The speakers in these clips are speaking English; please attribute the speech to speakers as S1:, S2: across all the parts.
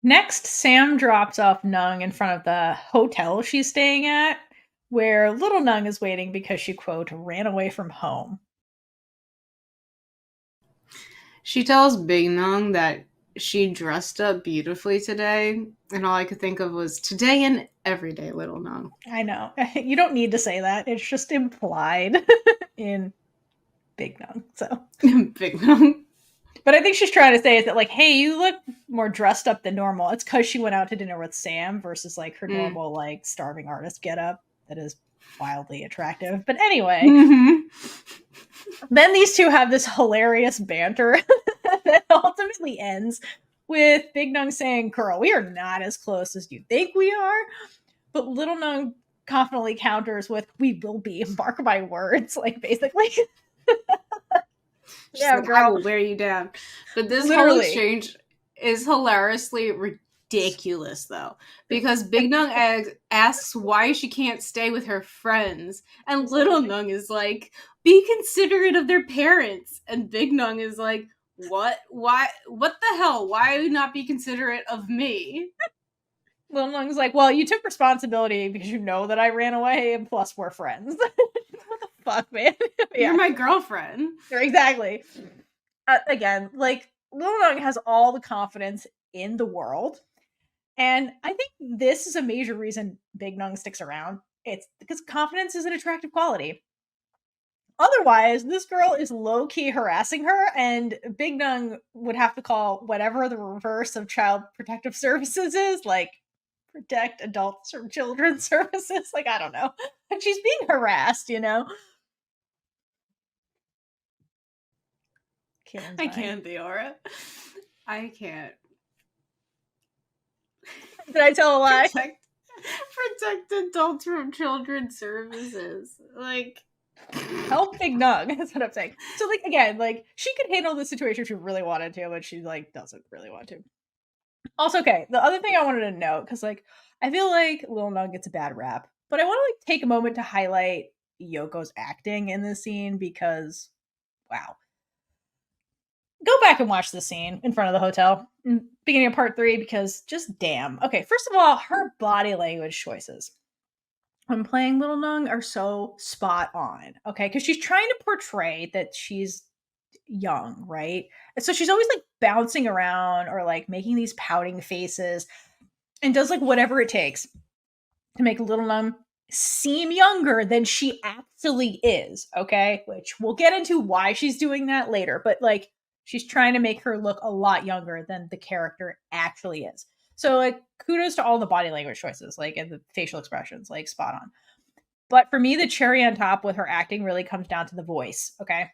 S1: Next, Sam drops off Nung in front of the hotel she's staying at, where little Nung is waiting because she, quote, ran away from home.
S2: She tells Big Nung that she dressed up beautifully today, and all I could think of was today and every day, little Nung.
S1: I know. You don't need to say that. It's just implied in Big Nung. So
S2: Big Nung.
S1: But I think she's trying to say is that, like, hey, you look more dressed up than normal. It's because she went out to dinner with Sam versus like her normal like starving artist getup that is wildly attractive. But anyway, then these two have this hilarious banter that ultimately ends with Big Nung saying, "Girl, we are not as close as you think we are." But Little Nung confidently counters with, "We will be, mark my words," like basically.
S2: She's like, girl. I will wear you down. But this whole exchange is hilariously ridiculous, though, because Big Nung asks why she can't stay with her friends, and Little Nung is like, be considerate of their parents. And Big Nung is like, what? Why? What the hell? Why not be considerate of me?
S1: Little Nung's like, well, you took responsibility because you know that I ran away, and plus we're friends. What the fuck, man?
S2: You're my girlfriend.
S1: Exactly. Again, like, Little Nung has all the confidence in the world. And I think this is a major reason Big Nung sticks around. It's because confidence is an attractive quality. Otherwise, this girl is low-key harassing her, and Big Nung would have to call whatever the reverse of Child Protective Services is, like protect adults from children's services. Like, I don't know. And she's being harassed, you know?
S2: I can't, Theora. I can't.
S1: Did I tell a lie?
S2: Protect adults from children's services. Like,
S1: help Big Nung. That's what I'm saying. So, like, again, like, she could handle the situation if she really wanted to, but she, like, doesn't really want to. Also, okay, the other thing I wanted to note, because, like, I feel like Lil Nung gets a bad rap, but I want to, like, take a moment to highlight Yoko's acting in this scene because, wow. Go back and watch the scene in front of the hotel, beginning of part 3, because just damn. Okay, first of all, her body language choices when playing Little Nung are so spot on, okay? Because she's trying to portray that she's young, right? And so she's always like bouncing around or like making these pouting faces and does like whatever it takes to make Little Nung seem younger than she actually is, okay? Which we'll get into why she's doing that later, but like she's trying to make her look a lot younger than the character actually is. So like kudos to all the body language choices, like and the facial expressions, like spot on. But for me, the cherry on top with her acting really comes down to the voice, okay?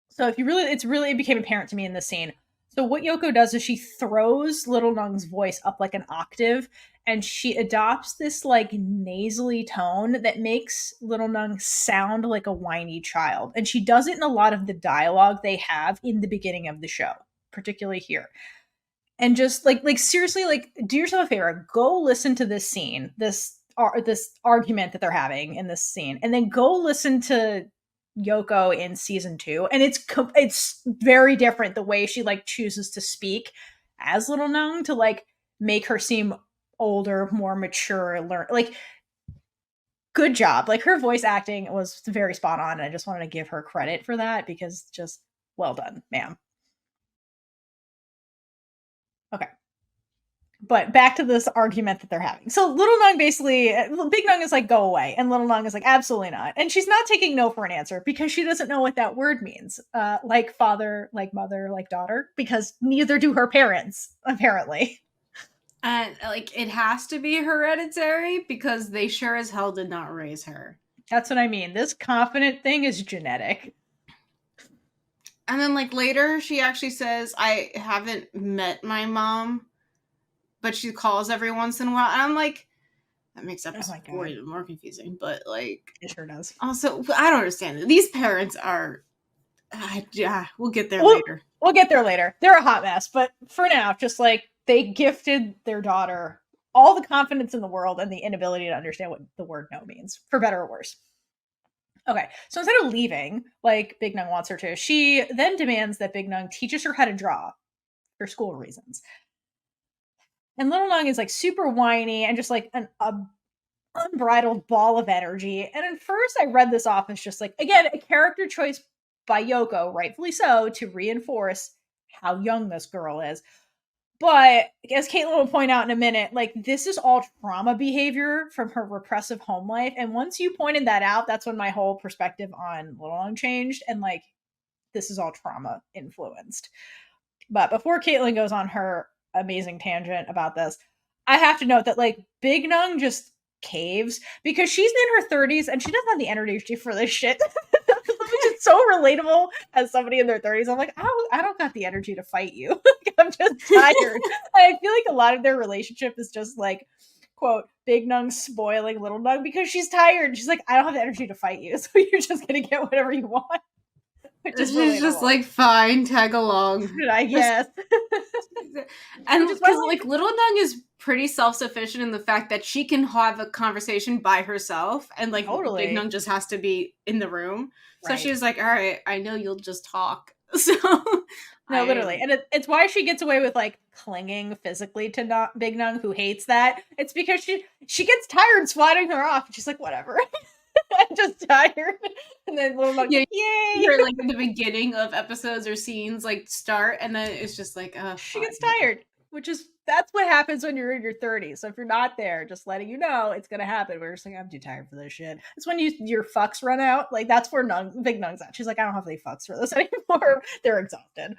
S1: So if you really, it became apparent to me in this scene. So what Yoko does is she throws Little Nung's voice up like an octave, and she adopts this like nasally tone that makes Little Nung sound like a whiny child. And she does it in a lot of the dialogue they have in the beginning of the show, particularly here. And just like seriously, like do yourself a favor, go listen to this scene, this argument that they're having in this scene, and then go listen to Yoko in season 2, and it's very different the way she like chooses to speak as Little Nung to like make her seem older, more mature, learn like good job. Like her voice acting was very spot on, and I just wanted to give her credit for that because just well done, ma'am. Okay. But back to this argument that they're having. So Little Nung basically, Big Nung is like, go away. And Little Nung is like, absolutely not. And she's not taking no for an answer because she doesn't know what that word means. Like father, like mother, like daughter, because neither do her parents, apparently.
S2: And like, it has to be hereditary because they sure as hell did not raise her.
S1: That's what I mean. This confident thing is genetic.
S2: And then like later she actually says, I haven't met my mom, but she calls every once in a while. And I'm like, that makes episode 4 even more confusing. But like,
S1: it sure does.
S2: Also, I don't understand it. These parents are, yeah, we'll get there later.
S1: We'll get there later. They're a hot mess. But for now, just like they gifted their daughter all the confidence in the world and the inability to understand what the word no means, for better or worse. Okay, so instead of leaving, like Big Nung wants her to, she then demands that Big Nung teaches her how to draw for school reasons. And Little Nung is like super whiny and just like an unbridled ball of energy. And at first I read this off as just like, again, a character choice by Yoko, rightfully so, to reinforce how young this girl is. But as Kaitlynn will point out in a minute, like this is all trauma behavior from her repressive home life. And once you pointed that out, that's when my whole perspective on Little Nung changed. And like, this is all trauma influenced. But before Kaitlynn goes on her amazing tangent about this, I have to note that like Big Nung just caves because she's in her 30s and she doesn't have the energy for this shit. Which is so relatable as somebody in their 30s. I'm like, I don't got the energy to fight you. Like, I'm just tired. I feel like a lot of their relationship is just like, quote, Big Nung spoiling Little Nung because she's tired. She's like, I don't have the energy to fight you, so you're just gonna get whatever you want.
S2: She's just like, fine, tag along.
S1: I guess.
S2: And because like Little Nung is pretty self-sufficient in the fact that she can have a conversation by herself, and like
S1: totally.
S2: Big Nung just has to be in the room. So
S1: Right.
S2: she's like, all right, I know you'll just talk. So
S1: no, literally. And it's why she gets away with like clinging physically to Big Nung, who hates that. It's because she gets tired swatting her off. And she's like, whatever. I'm just tired. And then Little Nung, yay!
S2: You're like in the beginning of episodes or scenes like start, and then it's just like,
S1: she gets tired, which is that's what happens when you're in your 30s. So if you're not there, just letting you know it's gonna happen. We're just like, I'm too tired for this shit. It's when your fucks run out. Like that's where Big Nung's at. She's like, I don't have any fucks for this anymore. They're exhausted.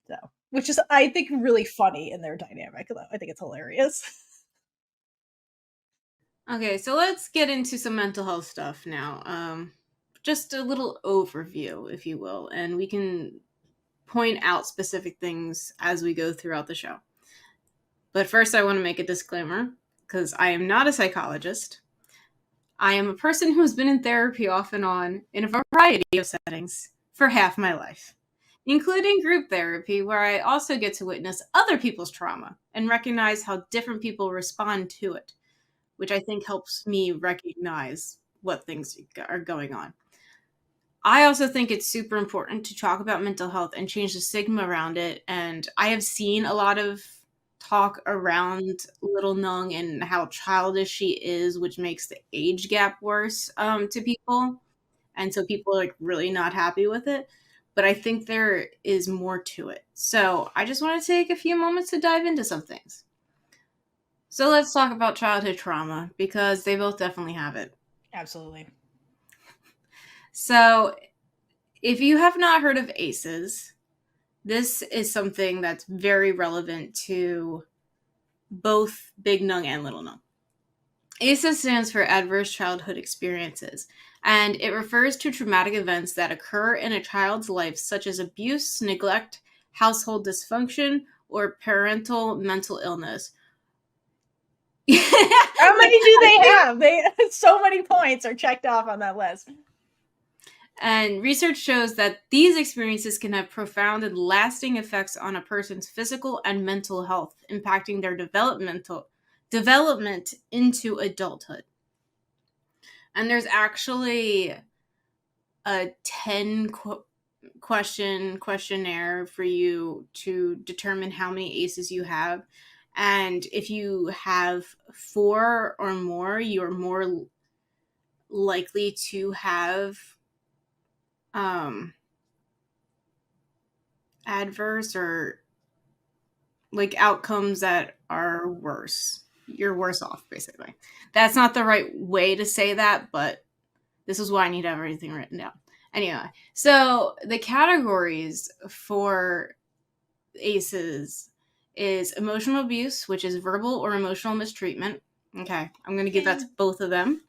S1: So, which is I think really funny in their dynamic. Though I think it's hilarious.
S2: Okay, so let's get into some mental health stuff now. Just a little overview, if you will, and we can point out specific things as we go throughout the show. But first, I want to make a disclaimer, because I am not a psychologist. I am a person who has been in therapy off and on in a variety of settings for half my life, including group therapy, where I also get to witness other people's trauma and recognize how different people respond to it, which I think helps me recognize what things are going on. I also think it's super important to talk about mental health and change the stigma around it. And I have seen a lot of talk around Little Nung and how childish she is, which makes the age gap worse to people. And so people are like really not happy with it. But I think there is more to it. So I just want to take a few moments to dive into some things. So let's talk about childhood trauma, because they both definitely have it.
S1: Absolutely.
S2: So if you have not heard of ACEs, this is something that's very relevant to both Big Nung and Little Nung. ACEs stands for Adverse Childhood Experiences, and it refers to traumatic events that occur in a child's life, such as abuse, neglect, household dysfunction, or parental mental illness.
S1: How many do they have? So many points are checked off on that list.
S2: And research shows that these experiences can have profound and lasting effects on a person's physical and mental health, impacting their development into adulthood. And there's actually a 10 questionnaire for you to determine how many ACEs you have. And if you have 4 or more, you're more likely to have adverse or like outcomes that are worse. You're worse off, basically. That's not the right way to say that, but this is why I need to have everything written down. Anyway, so the categories for ACEs is emotional abuse, which is verbal or emotional mistreatment. Okay, I'm going to give that to both of them.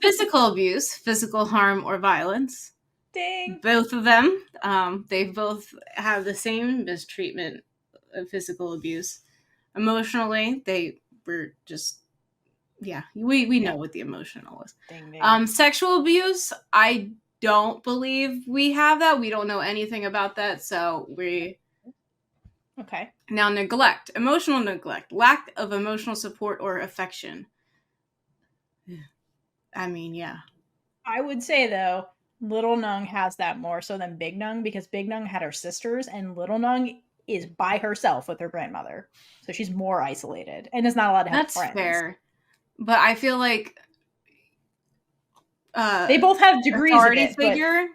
S2: Physical abuse, physical harm or violence.
S1: Dang.
S2: Both of them. They both have the same mistreatment of physical abuse. Emotionally, they were just, we know what the emotional is.
S1: Ding, ding.
S2: Sexual abuse, I don't believe we have that. We don't know anything about that, so we...
S1: Okay.
S2: Now, neglect. Emotional neglect. Lack of emotional support or affection. I mean, yeah.
S1: I would say, though, Little Nung has that more so than Big Nung, because Big Nung had her sisters, and Little Nung is by herself with her grandmother. So she's more isolated and is not allowed to have
S2: That's
S1: friends.
S2: fair. But I feel like
S1: they both have degrees
S2: authority
S1: of it,
S2: figure.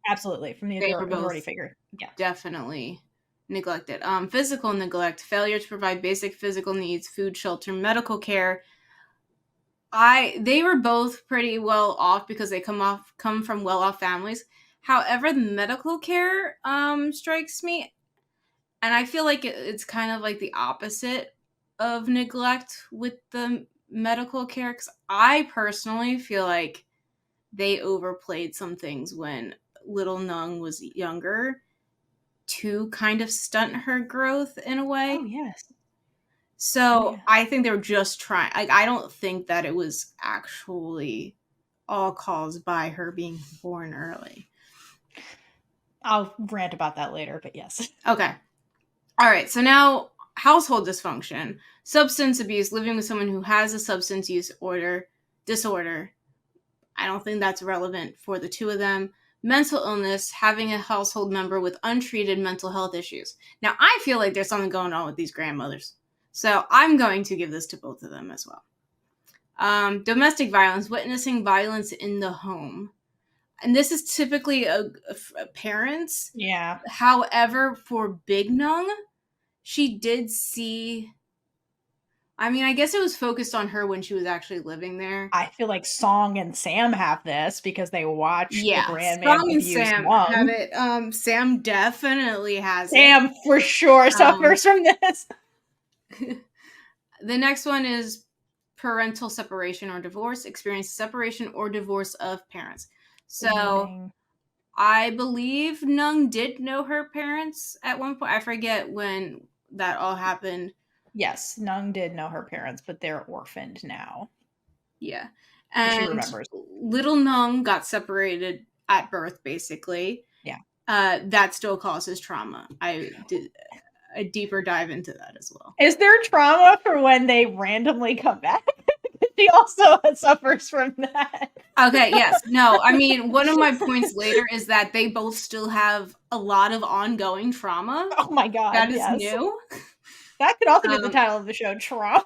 S1: Absolutely, from the authority figure. Yeah.
S2: Definitely neglected. Physical neglect, failure to provide basic physical needs, food, shelter, medical care. They were both pretty well off because they come from well off families. However, the medical care strikes me, and I feel like it's kind of like the opposite of neglect with the medical care, because I personally feel like they overplayed some things when little Nung was younger to kind of stunt her growth in a way.
S1: Oh, yes.
S2: So I think they were just trying. Like, I don't think that it was actually all caused by her being born early.
S1: I'll rant about that later, but yes.
S2: Okay. All right. So now household dysfunction, substance abuse, living with someone who has a substance use disorder. I don't think that's relevant for the two of them. Mental illness, having a household member with untreated mental health issues. Now, I feel like there's something going on with these grandmothers. So I'm going to give this to both of them as well. Domestic violence, witnessing violence in the home. And this is typically a parents.
S1: Yeah.
S2: However, for Big Nung, she did see... I mean, I guess it was focused on her when she was actually living there.
S1: I feel like Song and Sam have this because they watched the grandman
S2: Song and Sam
S1: Nung.
S2: have it. Sam definitely has
S1: Sam
S2: it.
S1: for sure suffers from this.
S2: The next one is parental separation or divorce. Experience separation or divorce of parents. So I believe Nung did know her parents at one point. I forget when that all happened.
S1: Yes, Nung did know her parents, but they're orphaned now.
S2: Yeah. And she remembers. Little Nung got separated at birth, basically.
S1: Yeah.
S2: That still causes trauma. I did a deeper dive into that as well.
S1: Is there trauma for when they randomly come back? She also suffers from that.
S2: Okay, yes. No, I mean, one of my points later is that they both still have a lot of ongoing trauma.
S1: Oh my god,
S2: that is new.
S1: That could also be the title of the show, Trauma.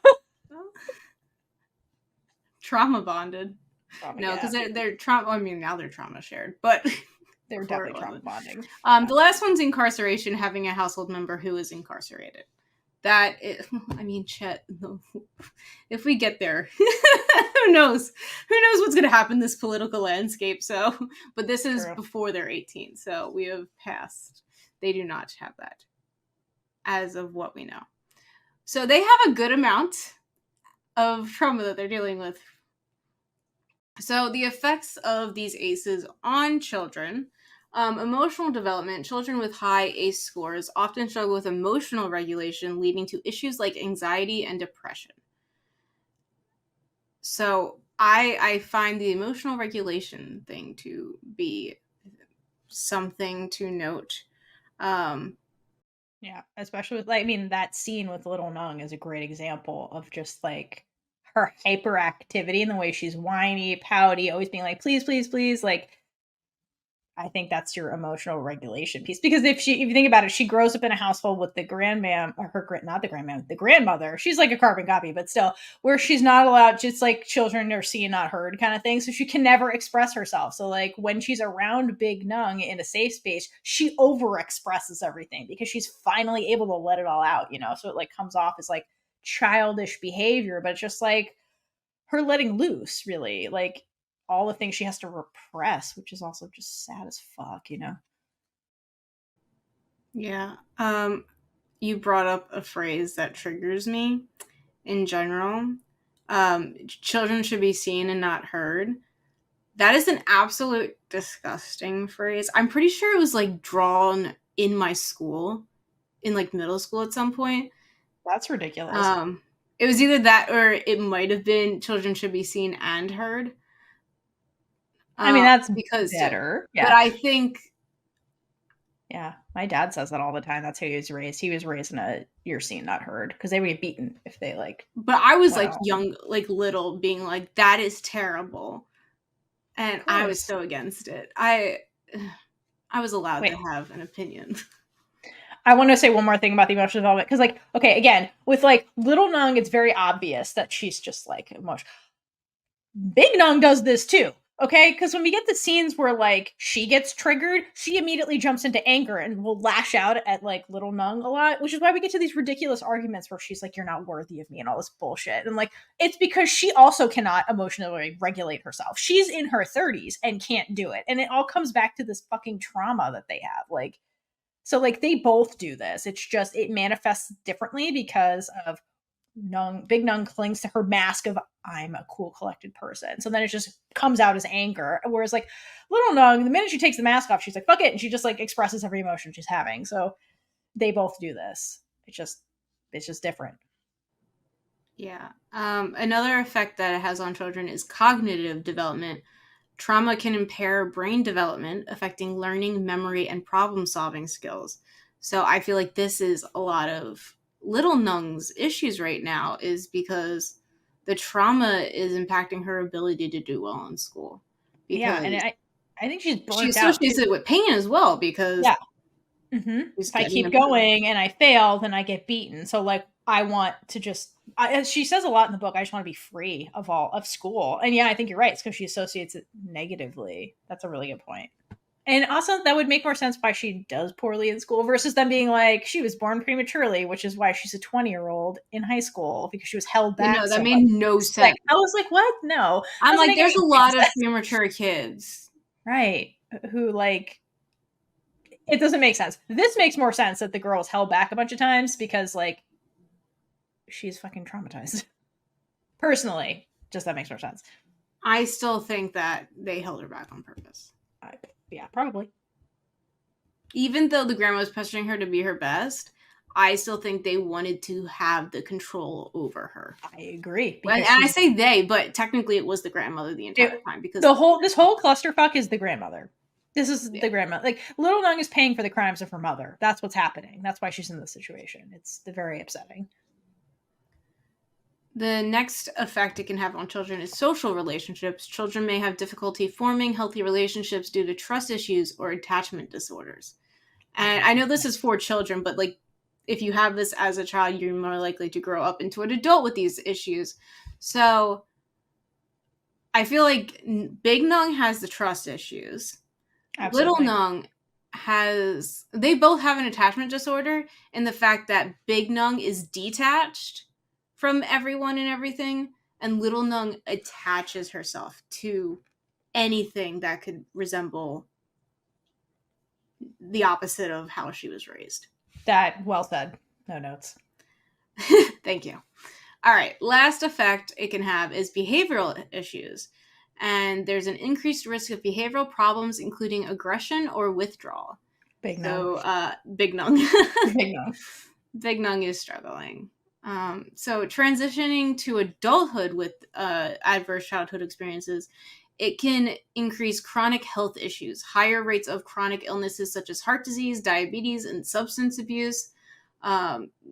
S2: Trauma bonded. No, because they're trauma. I mean, now they're trauma shared, but
S1: they're definitely trauma bonding.
S2: The last one's incarceration, having a household member who is incarcerated. That is, I mean, Chet. If we get there, who knows? Who knows what's going to happen in this political landscape? So, but this is before they're 18, so we have passed. They do not have that, as of what we know. So they have a good amount of trauma that they're dealing with. So the effects of these ACEs on children, emotional development, children with high ACE scores often struggle with emotional regulation, leading to issues like anxiety and depression. So I find the emotional regulation thing to be something to note.
S1: Yeah, especially with, like, I mean, that scene with little Nung is a great example of just like her hyperactivity and the way she's whiny, pouty, always being like, please, please, please. Like, I think that's your emotional regulation piece. Because if you think about it, she grows up in a household with the the grandmother. She's like a carbon copy, but still, where she's not allowed, just like children are seen, not heard kind of thing. So she can never express herself. So like when she's around Big Nung in a safe space, she over expresses everything because she's finally able to let it all out, you know? So it like comes off as like childish behavior, but it's just like her letting loose, really. Like, all the things she has to repress, which is also just sad as fuck, you know?
S2: Yeah. You brought up a phrase that triggers me in general. Children should be seen and not heard. That is an absolute disgusting phrase. I'm pretty sure it was like drawn in my school, in like middle school at some point.
S1: That's ridiculous.
S2: It was either that or it might have been children should be seen and heard.
S1: I mean, that's because better.
S2: Yeah. But I think...
S1: Yeah, my dad says that all the time. That's how he was raised. He was raised in a you're seen, not heard, because they would get beaten if they like...
S2: But I was like young, like little, being like, that is terrible. And I was so against it. I was allowed to have an opinion.
S1: I want to say one more thing about the emotional development because, like, okay, again, with like little Nung, it's very obvious that she's just like emotional. Big Nung does this too, okay? Because when we get the scenes where like she gets triggered, she immediately jumps into anger and will lash out at like little Nung a lot, which is why we get to these ridiculous arguments where she's like, "You're not worthy of me," and all this bullshit. And like, it's because she also cannot emotionally regulate herself. She's in her 30s and can't do it, and it all comes back to this fucking trauma that they have. Like, so like they both do this. It's just it manifests differently because of Big Nung clings to her mask of I'm a cool, collected person. So then it just comes out as anger. Whereas like little Nung, the minute she takes the mask off, she's like, fuck it. And she just like expresses every emotion she's having. So they both do this. It's just different.
S2: Yeah. Another effect that it has on children is cognitive development. Trauma can impair brain development, affecting learning, memory, and problem-solving skills. So I feel like this is a lot of little Nung's issues right now is because the trauma is impacting her ability to do well in school.
S1: Yeah, and I think she's burnt out.
S2: She associates it with pain as well because
S1: if I keep going and I fail, then I get beaten. So like I want to just as she says a lot in the book, I just want to be free of school. And yeah, I think you're right. It's because she associates it negatively. That's a really good point. And also, that would make more sense why she does poorly in school versus them being like, she was born prematurely, which is why she's a 20-year-old in high school because she was held back.
S2: No, that made no sense.
S1: I was like, what? No.
S2: I'm like, there's a lot of premature kids.
S1: Right. Who, like, it doesn't make sense. This makes more sense that the girl was held back a bunch of times because, like, she's fucking traumatized. Personally, just that makes more sense.
S2: I still think that they held her back on purpose.
S1: Yeah, probably.
S2: Even though the grandma was pressuring her to be her best, I still think they wanted to have the control over her.
S1: I agree.
S2: And I say they, but technically it was the grandmother the entire time because
S1: this whole clusterfuck is the grandmother. This is the grandmother. Like little Nung is paying for the crimes of her mother. That's what's happening. That's why she's in this situation. It's very upsetting.
S2: The next effect it can have on children is social relationships. Children may have difficulty forming healthy relationships due to trust issues or attachment disorders. And I know this is for children, but like if you have this as a child, you're more likely to grow up into an adult with these issues. So I feel like Big Nung has the trust issues. Absolutely. Little Nung they both have an attachment disorder in the fact that Big Nung is detached from everyone and everything, and little Nung attaches herself to anything that could resemble the opposite of how she was raised.
S1: That, well said. No notes.
S2: Thank you. All right, last effect it can have is behavioral issues. And there's an increased risk of behavioral problems, including aggression or withdrawal.
S1: Big Nung.
S2: So, Big Nung.
S1: Big Nung.
S2: Big Nung is struggling. So transitioning to adulthood with adverse childhood experiences, it can increase chronic health issues, higher rates of chronic illnesses such as heart disease, diabetes, and substance abuse.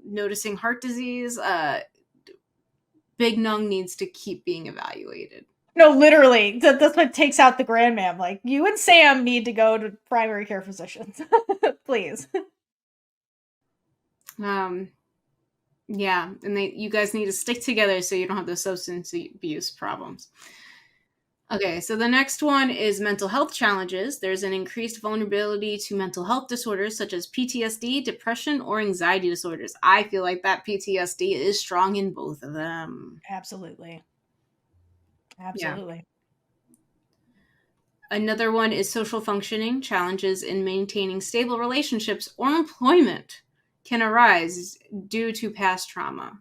S2: Noticing heart disease, Big Nung needs to keep being evaluated.
S1: No, literally. That's what takes out the grandmam. Like, you and Sam need to go to primary care physicians. Please.
S2: Yeah, and you guys need to stick together so you don't have the substance abuse problems. Okay, so the next one is mental health challenges. There's an increased vulnerability to mental health disorders such as PTSD, depression, or anxiety disorders. I feel like that PTSD is strong in both of them.
S1: Absolutely. Absolutely.
S2: Yeah. Another one is social functioning. Challenges in maintaining stable relationships or employment can arise due to past trauma.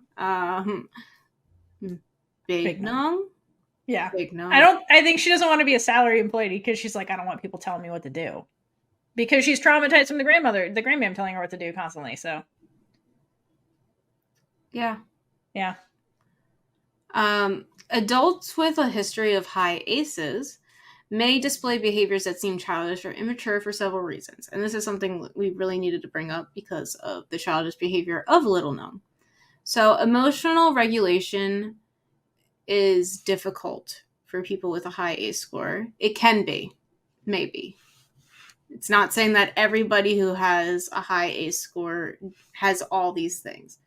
S2: Big Nung?
S1: Yeah.
S2: Big Nung.
S1: I think she doesn't want to be a salary employee because she's like, I don't want people telling me what to do. Because she's traumatized from the grandmam telling her what to do constantly, so.
S2: Yeah.
S1: Yeah.
S2: Adults with a history of high ACEs may display behaviors that seem childish or immature for several reasons. And this is something we really needed to bring up because of the childish behavior of little Nung. So emotional regulation is difficult for people with a high ACE score. It can be, maybe. It's not saying that everybody who has a high ACE score has all these things.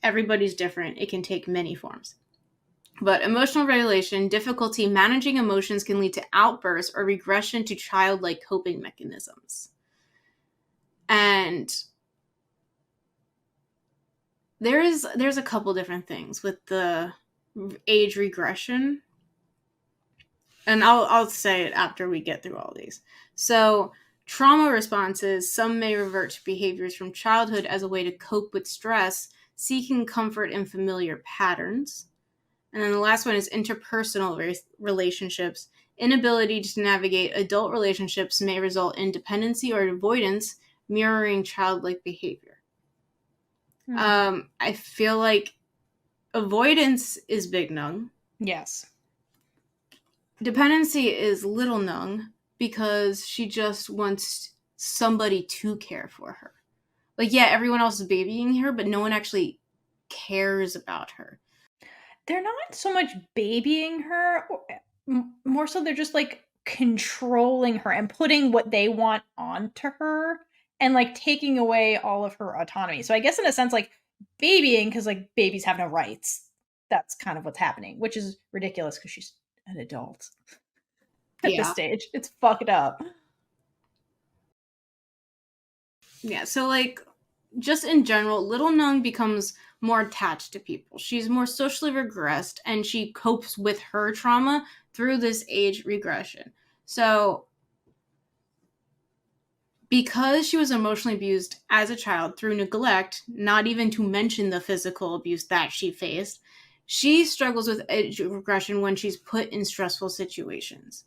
S2: Everybody's different. It can take many forms. But emotional regulation, difficulty managing emotions can lead to outbursts or regression to childlike coping mechanisms. And there's a couple different things with the age regression. And I'll say it after we get through all these. So trauma responses, some may revert to behaviors from childhood as a way to cope with stress, seeking comfort in familiar patterns. And then the last one is interpersonal relationships. Inability to navigate adult relationships may result in dependency or avoidance, mirroring childlike behavior. I feel like avoidance is big nung.
S1: Yes.
S2: Dependency is little nung because she just wants somebody to care for her. Like, yeah, everyone else is babying her, but no one actually cares about her.
S1: They're not so much babying her, more so they're just like controlling her and putting what they want onto her and like taking away all of her autonomy. So I guess in a sense, like babying, because like babies have no rights. That's kind of what's happening, which is ridiculous because she's an adult at this stage. It's fucked up.
S2: Yeah, so like just in general, little Nung becomes more attached to people. She's more socially regressed and she copes with her trauma through this age regression. So because she was emotionally abused as a child through neglect, not even to mention the physical abuse that she faced, she struggles with age regression when she's put in stressful situations.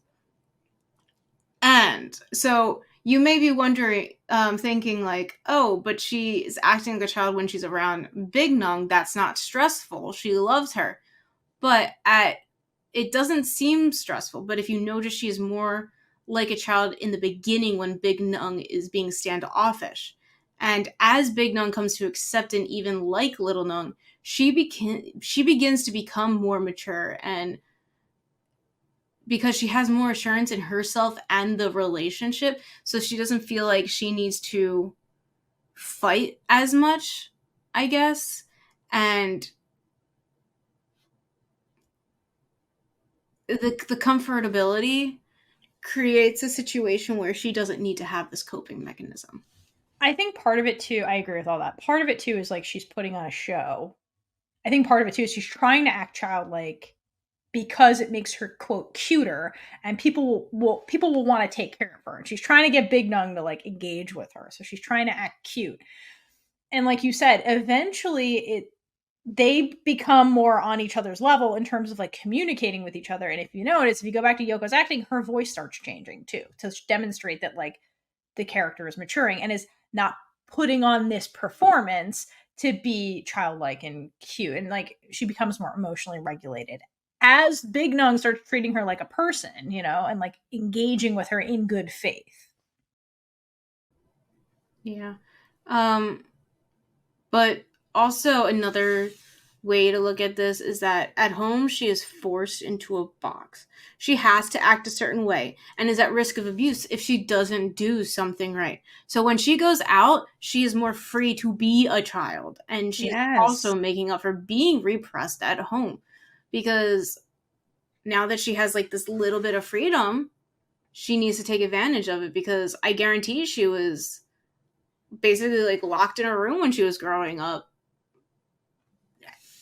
S2: And so you may be wondering, thinking like, oh, but she is acting like a child when she's around Big Nung. That's not stressful. She loves her. But it doesn't seem stressful. But if you notice, she is more like a child in the beginning when Big Nung is being standoffish. And as Big Nung comes to accept and even like Little Nung, she begins to become more mature, and because she has more assurance in herself and the relationship, so she doesn't feel like she needs to fight as much, I guess. And the comfortability creates a situation where she doesn't need to have this coping mechanism.
S1: I think part of it too, I agree with all that. Part of it too is like she's putting on a show. I think part of it too is she's trying to act childlike because it makes her quote cuter, and people will want to take care of her. And she's trying to get Big Nung to like engage with her, so she's trying to act cute. And like you said, eventually they become more on each other's level in terms of like communicating with each other. And if you notice, if you go back to Yoko's acting, her voice starts changing too to demonstrate that like the character is maturing and is not putting on this performance to be childlike and cute. And like she becomes more emotionally regulated as Big Nung starts treating her like a person, and like engaging with her in good faith.
S2: Yeah. But also another way to look at this is that at home she is forced into a box. She has to act a certain way and is at risk of abuse if she doesn't do something right. So when she goes out, she is more free to be a child, and she's also making up for being repressed at home, because now that she has like this little bit of freedom, she needs to take advantage of it, because I guarantee she was basically like locked in a room when she was growing up,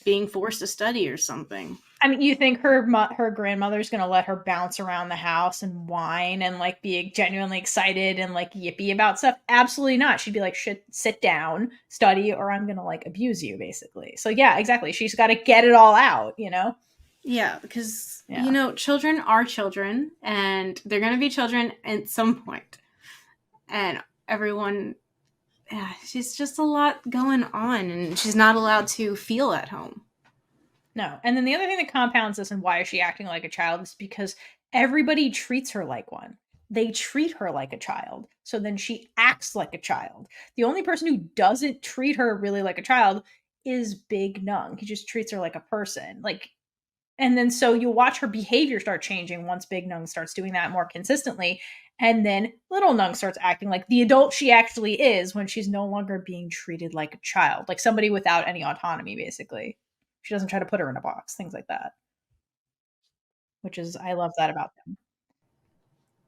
S2: being forced to study or something.
S1: I mean, you think her grandmother's gonna let her bounce around the house and whine and like be genuinely excited and like yippy about stuff? Absolutely not. She'd be like, "Shit, sit down, study, or I'm gonna like abuse you," basically. So yeah, exactly. She's got to get it all out,
S2: Yeah, because children are children, and they're gonna be children at some point, and everyone. Yeah, she's just a lot going on, and she's not allowed to feel at home.
S1: No. And then the other thing that compounds this and why is she acting like a child is because everybody treats her like one. They treat her like a child. So then she acts like a child. The only person who doesn't treat her really like a child is Big Nung. He just treats her like a person. Like And then so you watch her behavior start changing once Big Nung starts doing that more consistently. And then Little Nung starts acting like the adult she actually is when she's no longer being treated like a child, like somebody without any autonomy, basically. She doesn't try to put her in a box, things like that. Which is, I love that about them.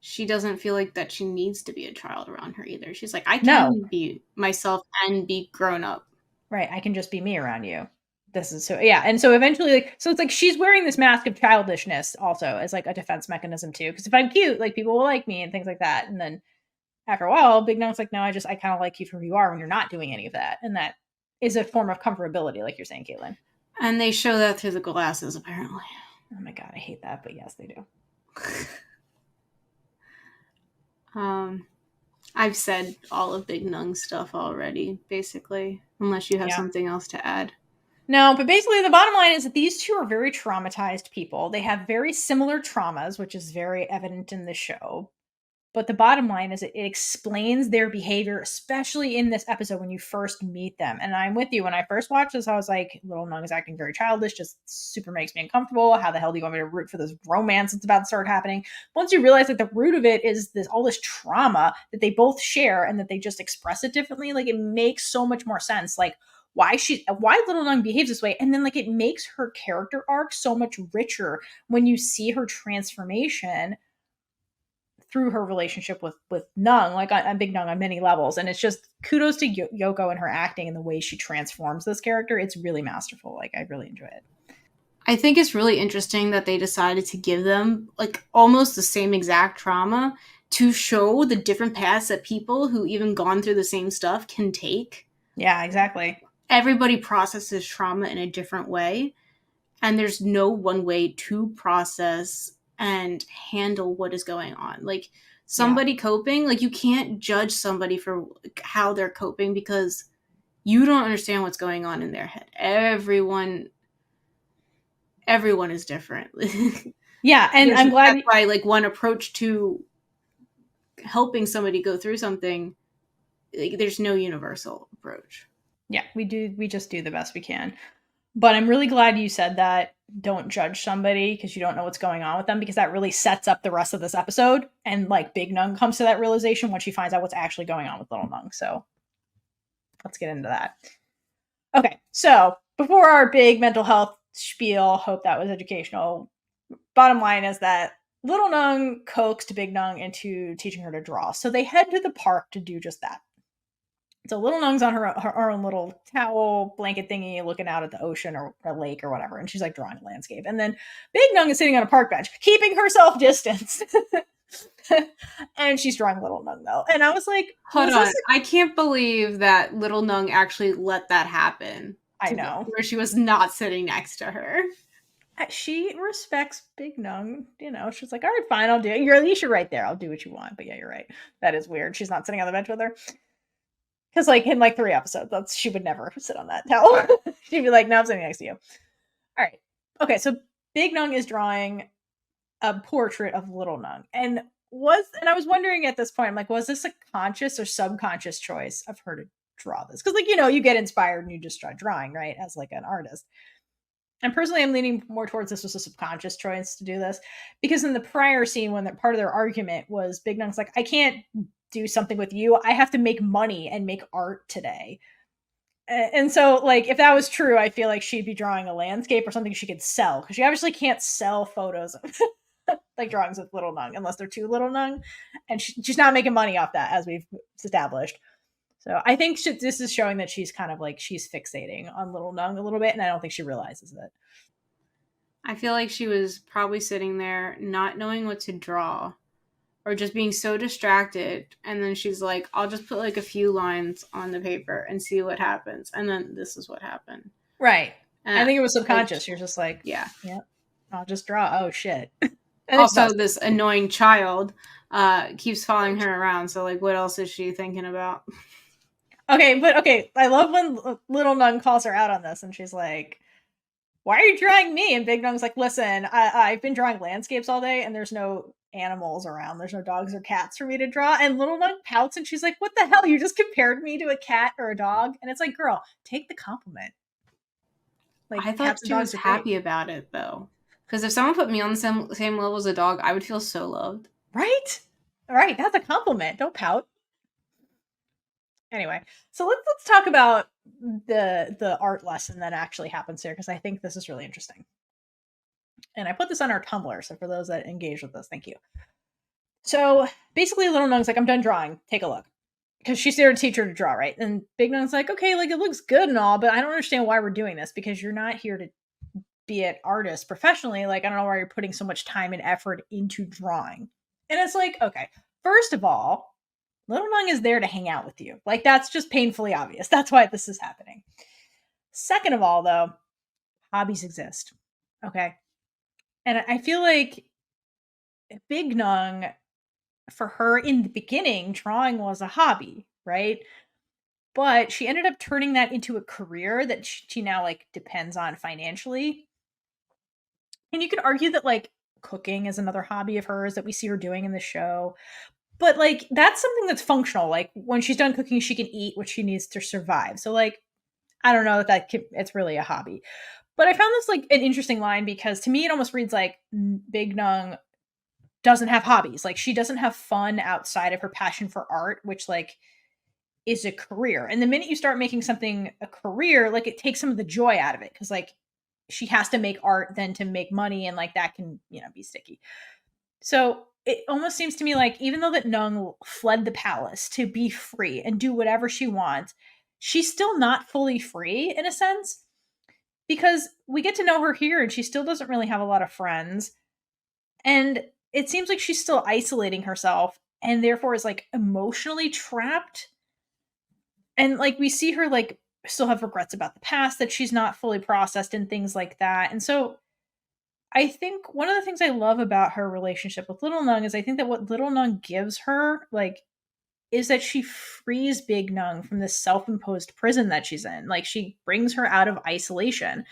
S2: She doesn't feel like that she needs to be a child around her either. She's like, I
S1: No.
S2: can be myself and be grown up.
S1: Right. I can just be me around you. This is so, yeah. And so eventually, like, so it's like she's wearing this mask of childishness also as like a defense mechanism too. Because if I'm cute, like people will like me and things like that. And then after a while, Big Nung's like, no, I kind of like you for who you are when you're not doing any of that. And that is a form of comfortability, like you're saying, Kaitlynn.
S2: And they show that through the glasses, apparently.
S1: Oh my God, I hate that. But yes, they do.
S2: I've said all of Big Nung's stuff already, basically, unless you have something else to add.
S1: No, but basically the bottom line is that these two are very traumatized people. They have very similar traumas, which is very evident in the show. But the bottom line is it explains their behavior, especially in this episode when you first meet them. And I'm with you. When I first watched this, I was like, Little Nung is acting very childish, just super makes me uncomfortable. How the hell do you want me to root for this romance that's about to start happening? Once you realize that the root of it is all this trauma that they both share and that they just express it differently, like it makes so much more sense. Like why Little Nung behaves this way. And then like it makes her character arc so much richer when you see her transformation through her relationship with Nung, like on Big Nung on many levels. And it's just kudos to Yoko and her acting and the way she transforms this character. It's really masterful. Like I really enjoy it.
S2: I think it's really interesting that they decided to give them like almost the same exact trauma to show the different paths that people who even gone through the same stuff can take.
S1: Yeah, exactly.
S2: Everybody processes trauma in a different way. And there's no one way to process and handle what is going on. Like somebody coping, like you can't judge somebody for how they're coping because you don't understand what's going on in their head. Everyone is different.
S1: Yeah, and I'm glad
S2: that's why like one approach to helping somebody go through something, like, there's no universal approach.
S1: Yeah, we just do the best we can. But I'm really glad you said that. Don't judge somebody because you don't know what's going on with them, because that really sets up the rest of this episode. And like Big Nung comes to that realization when she finds out what's actually going on with Little Nung. So let's get into that. Okay, so before our big mental health spiel, hope that was educational. Bottom line is that Little Nung coaxed Big Nung into teaching her to draw. So they head to the park to do just that. So Little Nung's on her own little towel blanket thingy looking out at the ocean or a lake or whatever. And she's like drawing a landscape. And then Big Nung is sitting on a park bench, keeping herself distanced. And she's drawing Little Nung though. And I was like,
S2: hold on. I can't believe that Little Nung actually let that happen.
S1: I know.
S2: Where she was not sitting next to her.
S1: She respects Big Nung. You know, she's like, all right, fine, I'll do it. At least you're right there. I'll do what you want. But yeah, you're right. That is weird. She's not sitting on the bench with her. Because, like, in, 3 episodes, she would never sit on that towel. She'd be like, no, I'm sitting next to you. All right. Okay, so Big Nung is drawing a portrait of Little Nung. And I was wondering at this point, I'm like, was this a conscious or subconscious choice of her to draw this? Because, like, you get inspired and you just start drawing, right, as, like, an artist. And personally, I'm leaning more towards this was a subconscious choice to do this. Because in the prior scene, when part of their argument was Big Nung's like, I can't do something with you. I have to make money and make art today. And so, like, if that was true, I feel like she'd be drawing a landscape or something she could sell. Because she obviously can't sell photos of, like, drawings with Little Nung unless they're too Little Nung. And she's not making money off that, as we've established. So I think this is showing that she's kind of like, she's fixating on Little Nung a little bit, and I don't think she realizes it.
S2: I feel like she was probably sitting there not knowing what to draw or just being so distracted. And then she's like, I'll just put like a few lines on the paper and see what happens. And then this is what happened.
S1: Right. I think it was subconscious. Like, you're just like, yeah, I'll just draw. Oh, shit.
S2: Also, this annoying child keeps following her around. So, like, what else is she thinking about?
S1: Okay. I love when Little Nung calls her out on this and she's like, why are you drawing me? And Big Nung's like, listen, I've been drawing landscapes all day and there's no animals around. There's no dogs or cats for me to draw. And Little Nung pouts and she's like, what the hell? You just compared me to a cat or a dog? And it's like, girl, take the compliment.
S2: Like, I thought she was happy about it, though. Because if someone put me on the same level as a dog, I would feel so loved.
S1: Right? All right, that's a compliment. Don't pout. Anyway, so let's talk about the art lesson that actually happens here, because I think this is really interesting. And I put this on our Tumblr, so for those that engage with this, thank you. So basically, Little Nung's like, I'm done drawing. Take a look. Because she's there to teach her to draw, right? And Big Nung's like, okay, like it looks good and all, but I don't understand why we're doing this, because you're not here to be an artist professionally. Like, I don't know why you're putting so much time and effort into drawing. And it's like, okay, first of all, Little Nung is there to hang out with you. Like, that's just painfully obvious. That's why this is happening. Second of all, though, hobbies exist. Okay. And I feel like Big Nung, for her in the beginning, drawing was a hobby, right? But she ended up turning that into a career that she now like depends on financially. And you could argue that like cooking is another hobby of hers that we see her doing in the show. But like that's something that's functional. Like when she's done cooking, she can eat what she needs to survive. So like I don't know if it's really a hobby. But I found this like an interesting line, because to me it almost reads like Big Nung doesn't have hobbies. Like she doesn't have fun outside of her passion for art, which like is a career. And the minute you start making something a career, like it takes some of the joy out of it, because like she has to make art then to make money, and like that can, you know, be sticky. So it almost seems to me like even though that Nung fled the palace to be free and do whatever she wants, she's still not fully free in a sense, because we get to know her here and she still doesn't really have a lot of friends. And it seems like she's still isolating herself and therefore is like emotionally trapped. And like we see her like still have regrets about the past that she's not fully processed and things like that. And so I think one of the things I love about her relationship with Little Nung is I think that what Little Nung gives her, like, is that she frees Big Nung from this self-imposed prison that she's in. Like, she brings her out of isolation.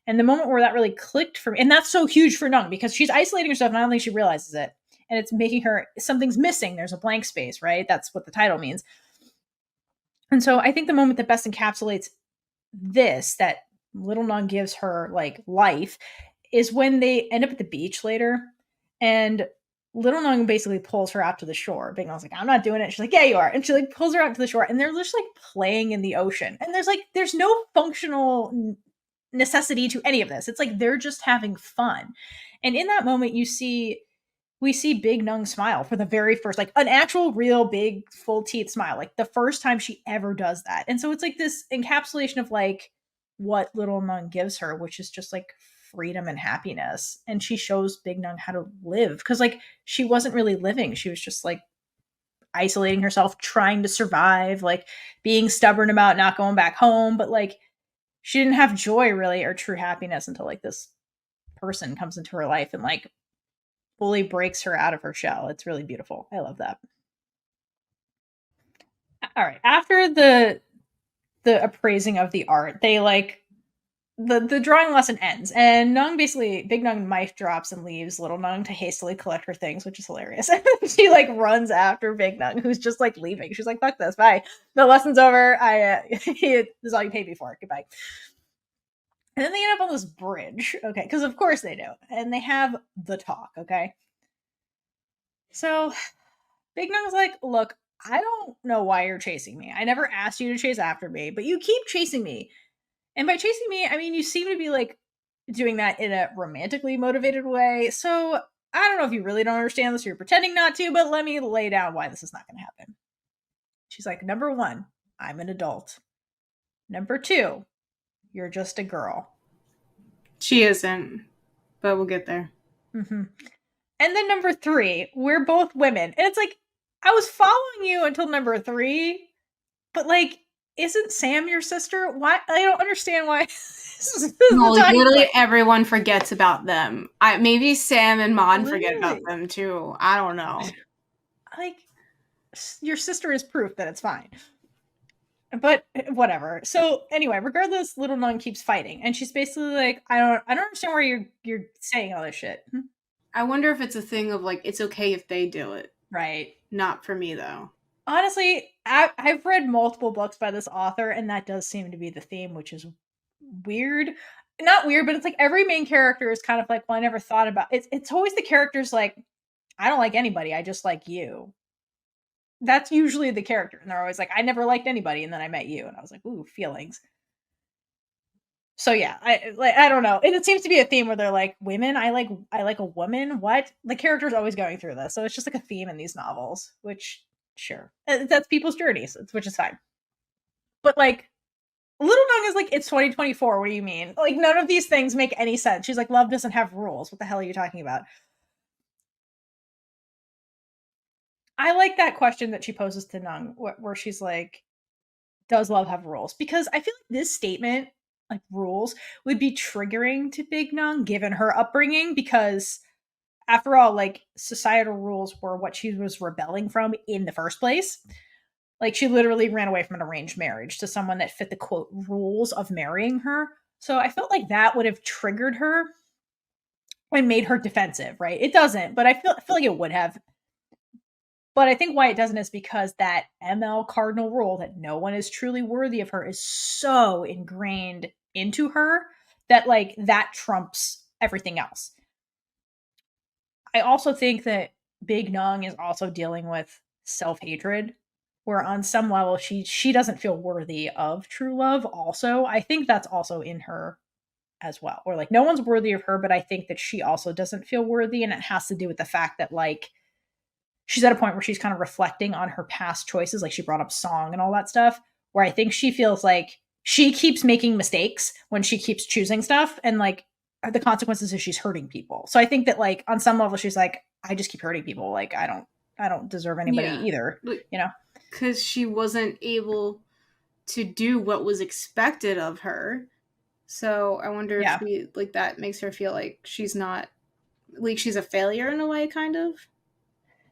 S1: And the moment where that really clicked for me, and that's so huge for Nung because she's isolating herself and I don't think she realizes it. And it's making her, something's missing. There's a blank space, right? That's what the title means. And so I think the moment that best encapsulates this, that Little Nung gives her like life, is when they end up at the beach later and Little Nung basically pulls her out to the shore. Big Nung's like, I'm not doing it. She's like, yeah, you are. And she like pulls her out to the shore and they're just like playing in the ocean. And there's no functional necessity to any of this. It's like they're just having fun. And in that moment, we see Big Nung smile for the very first, like an actual real big full teeth smile, like the first time she ever does that. And so it's like this encapsulation of like what Little Nung gives her, which is just like freedom and happiness. And she shows Big Nung how to live, because like she wasn't really living. She was just like isolating herself, trying to survive, like being stubborn about not going back home. But like she didn't have joy really or true happiness until like this person comes into her life and like fully breaks her out of her shell. It's really beautiful. I love that. All right. After the appraising of the art, they like the drawing lesson ends, and Nung basically Big Nung mic drops and leaves Little Nung to hastily collect her things, which is hilarious. She like runs after Big Nung, who's just like leaving. She's like, "Fuck this, bye. The lesson's over. This is all you paid me for. Goodbye." And then they end up on this bridge, okay? Because of course they do, and they have the talk, okay? So Big Nung's like, look, I don't know why you're chasing me. I never asked you to chase after me, but you keep chasing me. And by chasing me, I mean you seem to be like doing that in a romantically motivated way. So I don't know if you really don't understand this or you're pretending not to, but let me lay down why this is not going to happen. She's like, number one, I'm an adult. Number two, you're just a girl.
S2: She isn't, but we'll get there.
S1: Mm-hmm. And then number three, we're both women. And it's like, I was following you until number three, but like, isn't Sam your sister? Why? I don't understand why.
S2: No, literally everyone forgets about them. Maybe Sam and Mon forget about them too. I don't know.
S1: Like, your sister is proof that it's fine. But whatever. So anyway, regardless, Little Nung keeps fighting, and she's basically like, I don't understand why you're saying all this shit.
S2: I wonder if it's a thing of like, it's okay if they do it.
S1: Right.
S2: Not for me though.
S1: Honestly, I've read multiple books by this author, and that does seem to be the theme, which is weird. not weird, but it's like every main character is kind of like, well, I never thought about it. It's always the characters like, I don't like anybody, I just like you. That's usually the character. And they're always like, I never liked anybody, and then I met you. And I was like, ooh, feelings. So yeah, I don't know. And it seems to be a theme where they're like, women, I like a woman. What? The character's always going through this. So it's just like a theme in these novels, which sure. That's people's journeys, which is fine. But like Little Nung is like, it's 2024. What do you mean? Like, none of these things make any sense. She's like, love doesn't have rules. What the hell are you talking about? I like that question that she poses to Nung, where she's like, does love have rules? Because I feel like this statement, like rules, would be triggering to Big Nung given her upbringing, because after all, like, societal rules were what she was rebelling from in the first place. Like, she literally ran away from an arranged marriage to someone that fit the quote rules of marrying her. So I felt like that would have triggered her and made her defensive, right? It doesn't, but I feel like it would have. But I think why it doesn't is because that ML cardinal rule that no one is truly worthy of her is so ingrained into her that like that trumps everything else. I also think that Big Nung is also dealing with self-hatred, where on some level she doesn't feel worthy of true love also. I think that's also in her as well. Or like no one's worthy of her, but I think that she also doesn't feel worthy, and it has to do with the fact that like she's at a point where she's kind of reflecting on her past choices. Like she brought up song and all that stuff, where I think she feels like she keeps making mistakes when she keeps choosing stuff. And like the consequences is she's hurting people. So I think that like on some level, she's like, I just keep hurting people. Like I don't deserve anybody either, you know?
S2: Because she wasn't able to do what was expected of her. So I wonder if she, like, that makes her feel like she's not, like, she's a failure in a way, kind of.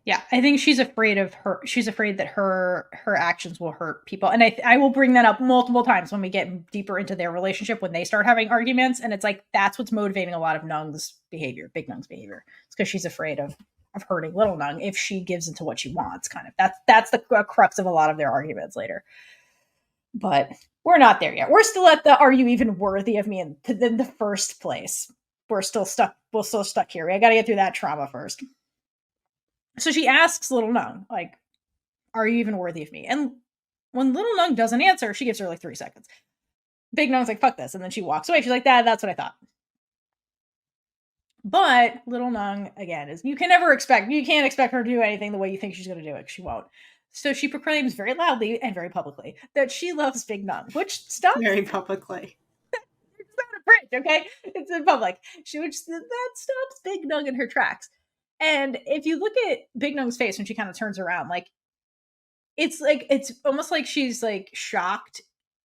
S1: Yeah, I think she's afraid of her. She's afraid that her actions will hurt people, and I will bring that up multiple times when we get deeper into their relationship, when they start having arguments, and it's like that's what's motivating a lot of Nung's behavior, Big Nung's behavior. It's because she's afraid of hurting Little Nung if she gives into what she wants. Kind of that's the crux of a lot of their arguments later. But we're not there yet. We're still at the "Are you even worthy of me?" in the first place. We're still stuck. We're still stuck here. I got to get through that trauma first. So she asks Little Nung, like, are you even worthy of me? And when Little Nung doesn't answer, she gives her like 3 seconds. Big Nung's like, fuck this. And then she walks away. She's like, that's what I thought. But Little Nung, again, you can't expect her to do anything the way you think she's going to do it. She won't. So she proclaims very loudly and very publicly that she loves Big Nung, which stops.
S2: Very publicly.
S1: It's not a bridge, okay? It's in public. That stops Big Nung in her tracks. And if you look at Big Nung's face when she kind of turns around, like it's almost like she's like shocked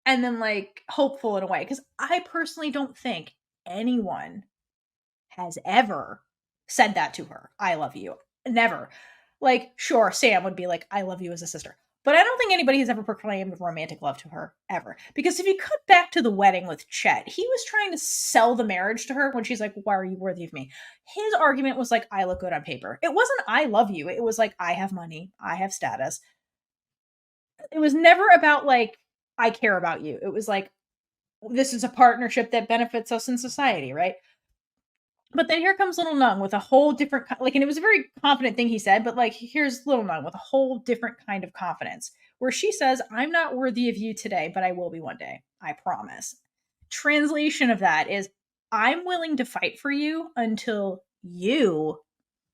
S1: and then like hopeful in a way. Because I personally don't think anyone has ever said that to her. I love you. Never. Like, sure, Sam would be like, I love you as a sister. But I don't think anybody has ever proclaimed romantic love to her, ever. Because if you cut back to the wedding with Chet, he was trying to sell the marriage to her when she's like, why are you worthy of me? His argument was like, I look good on paper. It wasn't, I love you. It was like, I have money. I have status. It was never about like, I care about you. It was like, this is a partnership that benefits us in society, right? But then here comes Little Nung with a whole different, like, and it was a very confident thing he said, but like, here's Little Nung with a whole different kind of confidence, where she says, I'm not worthy of you today, but I will be one day. I promise. Translation of that is, I'm willing to fight for you until you,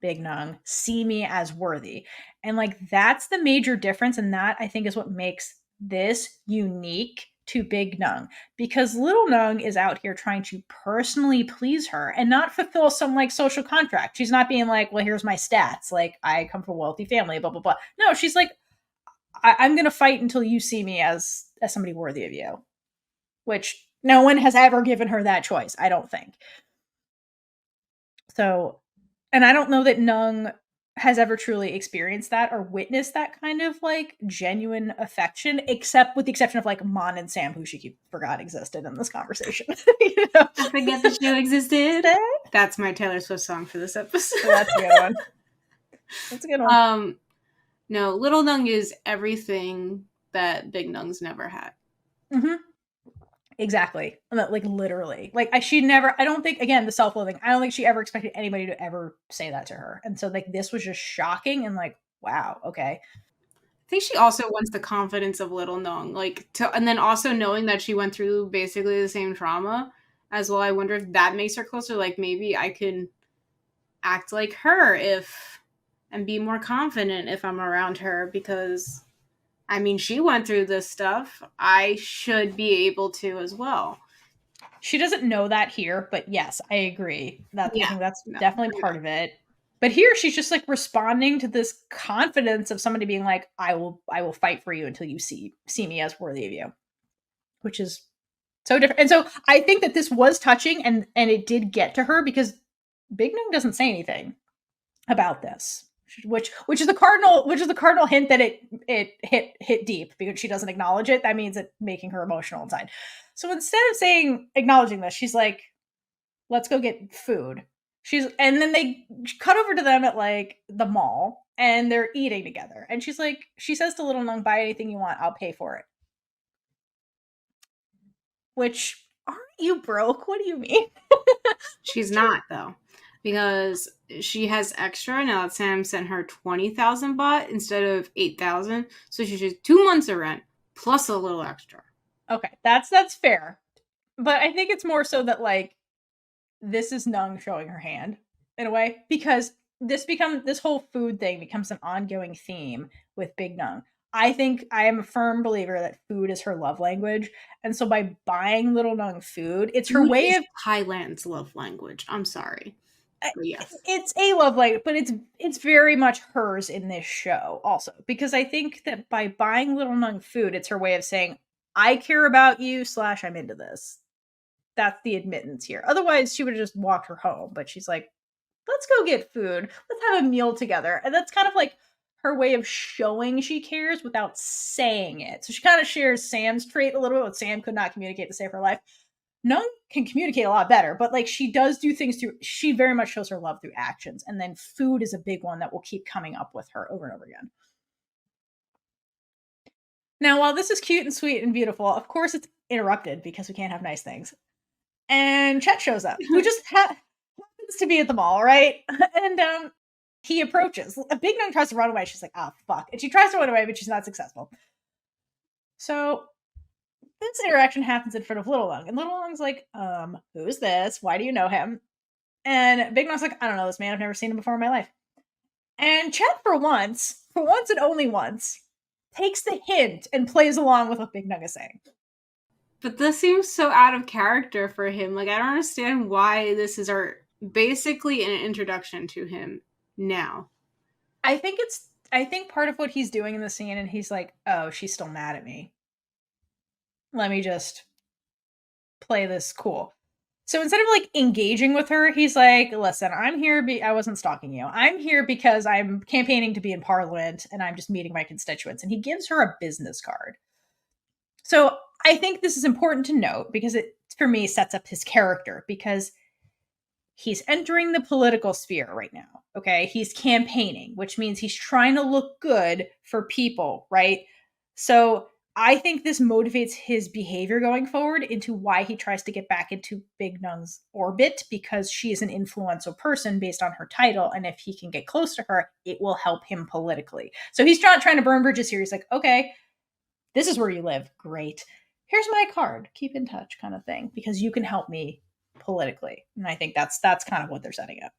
S1: Big Nung, see me as worthy. And like, that's the major difference. And that I think is what makes this unique to Big Nung, because Little Nung is out here trying to personally please her and not fulfill some like social contract. She's not being like, well, here's my stats. Like, I come from a wealthy family, blah, blah, blah. No, she's like, I'm going to fight until you see me as somebody worthy of you, which no one has ever given her that choice, I don't think. So, and I don't know that Nung has ever truly experienced that or witnessed that kind of like genuine affection, except with the exception of like Mon and Sam, who she forgot existed in this conversation.
S2: You know? I forget the show existed. That's my Taylor Swift song for this episode.
S1: That's a good one. That's a good one.
S2: No, Little Nung is everything that Big Nung's never had.
S1: Mm-hmm. Exactly. Like literally. Like I don't think, again, the self-loathing, I don't think she ever expected anybody to ever say that to her. And so like this was just shocking and like, wow, okay.
S2: I think she also wants the confidence of little Nong, and then also knowing that she went through basically the same trauma as well. I wonder if that makes her closer. Like maybe I can act like her and be more confident if I'm around her, because I mean, she went through this stuff. I should be able to as well.
S1: She doesn't know that here, but yes, I agree. I think that's definitely part of it. But here she's just like responding to this confidence of somebody being like, I will fight for you until you see me as worthy of you. Which is so different. And so I think that this was touching and it did get to her because Big Nung doesn't say anything about this. Which is the cardinal hint that it hit deep, because she doesn't acknowledge it. That means it making her emotional inside. So instead of acknowledging this, she's like, let's go get food. And then they cut over to them at like the mall and they're eating together. And she says to little Nung, buy anything you want, I'll pay for it. Which, aren't you broke? What do you mean?
S2: She's not, though, because she has extra now that Sam sent her 20,000 baht instead of 8,000. So she has 2 months of rent plus a little extra.
S1: Okay, that's fair. But I think it's more so that like this is Nung showing her hand in a way, because this whole food thing becomes an ongoing theme with Big Nung. I think I am a firm believer that food is her love language. And so by buying little Nung food, it's her way of
S2: Thailand's love language. I'm sorry. Yes.
S1: It's a love language, but it's very much hers in this show also. Because I think that by buying little Nung food, it's her way of saying, I care about you / I'm into this. That's the admittance here. Otherwise, she would have just walked her home. But she's like, let's go get food. Let's have a meal together. And that's kind of like her way of showing she cares without saying it. So she kind of shares Sam's trait a little bit. What Sam could not communicate to save her life. Nung can communicate a lot better, but like she does do things she very much shows her love through actions. And then food is a big one that will keep coming up with her over and over again. Now, while this is cute and sweet and beautiful, of course it's interrupted because we can't have nice things. And Chet shows up, who just happens to be at the mall, right? And he approaches. Big Nung tries to run away. She's like, oh, fuck. And she tries to run away, but she's not successful. So this interaction happens in front of Little Nung. And Little Nung's like, who's this? Why do you know him? And Big Nung's like, I don't know this man. I've never seen him before in my life. And Chet, for once and only once, takes the hint and plays along with what Big Nung is saying.
S2: But this seems so out of character for him. Like, I don't understand why this is basically an introduction to him now.
S1: I think part of what he's doing in the scene, and he's like, oh, she's still mad at me. Let me just play this cool. So instead of like engaging with her, he's like, listen, I'm here. I wasn't stalking you. I'm here because I'm campaigning to be in Parliament and I'm just meeting my constituents. And he gives her a business card. So I think this is important to note because it, for me, sets up his character, because he's entering the political sphere right now. Okay. He's campaigning, which means he's trying to look good for people. Right. So I think this motivates his behavior going forward into why he tries to get back into Big Nung's orbit, because she is an influential person based on her title. And if he can get close to her, it will help him politically. So he's not trying to burn bridges here. He's like, okay, this is where you live. Great. Here's my card. Keep in touch, kind of thing, because you can help me politically. And I think that's kind of what they're setting up.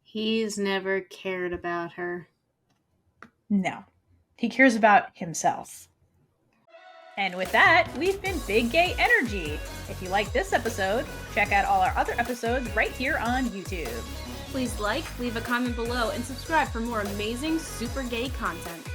S2: He's never cared about her.
S1: No. He cares about himself. And with that, we've been Big Gay Energy. If you like this episode, check out all our other episodes right here on YouTube.
S3: Please like, leave a comment below, and subscribe for more amazing super gay content.